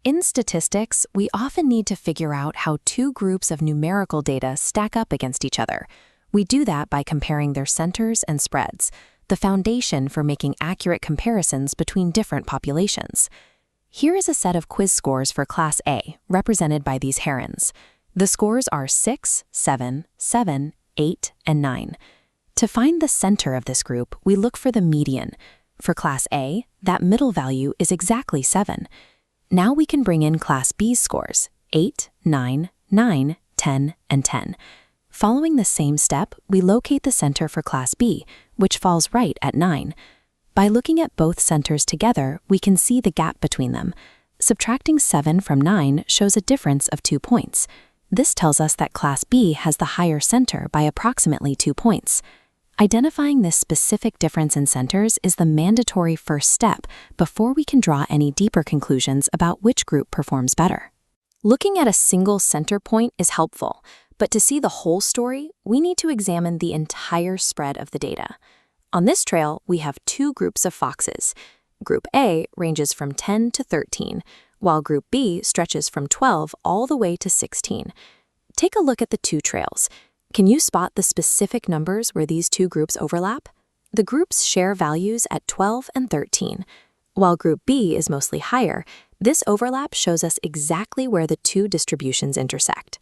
In statistics, we often need to figure out how two groups of numerical data stack up against each other. We do that by comparing their centers and spreads, the foundation for making accurate comparisons between different populations. Here is a set of quiz scores for Class A, represented by these herons. The scores are 6, 7, 7, 8, and 9. To find the center of this group, we look for the median. For Class A, that middle value is exactly 7. Now we can bring in Class B's scores, 8, 9, 9, 10, and 10. Following the same step, we locate the center for Class B, which falls right at 9. By looking at both centers together, we can see the gap between them. Subtracting 7 from 9 shows a difference of 2 points. This tells us that Class B has the higher center by approximately 2 points. Identifying this specific difference in centers is the mandatory first step before we can draw any deeper conclusions about which group performs better. Looking at a single center point is helpful, but to see the whole story, we need to examine the entire spread of the data. On this trail, we have two groups of foxes. Group A ranges from 10 to 13, while Group B stretches from 12 all the way to 16. Take a look at the two trails. Can you spot the specific numbers where these two groups overlap? The groups share values at 12 and 13. While Group B is mostly higher, this overlap shows us exactly where the two distributions intersect.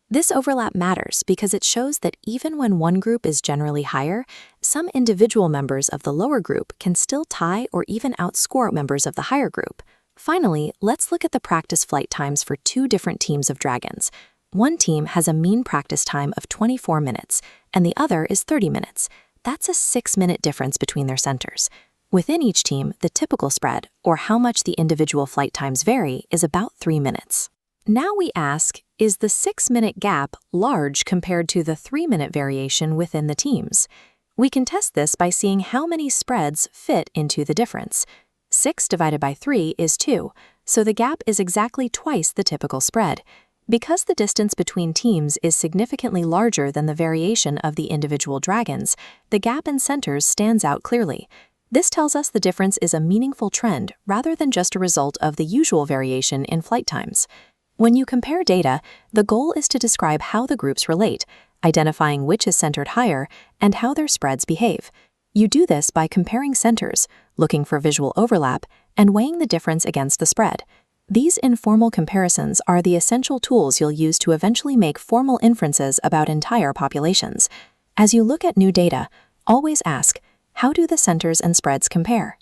This overlap matters because it shows that even when one group is generally higher, some individual members of the lower group can still tie or even outscore members of the higher group. Finally, let's look at the practice flight times for two different teams of dragons. One team has a mean practice time of 24 minutes, and the other is 30 minutes. That's a 6-minute difference between their centers. Within each team, the typical spread, or how much the individual flight times vary, is about 3 minutes. Now we ask, is the 6-minute gap large compared to the 3-minute variation within the teams? We can test this by seeing how many spreads fit into the difference. 6 divided by 3 is 2, so the gap is exactly twice the typical spread. Because the distance between teams is significantly larger than the variation of the individual dragons, the gap in centers stands out clearly. This tells us the difference is a meaningful trend rather than just a result of the usual variation in flight times. When you compare data, the goal is to describe how the groups relate, identifying which is centered higher, and how their spreads behave. You do this by comparing centers, looking for visual overlap, and weighing the difference against the spread. These informal comparisons are the essential tools you'll use to eventually make formal inferences about entire populations. As you look at new data, always ask, how do the centers and spreads compare?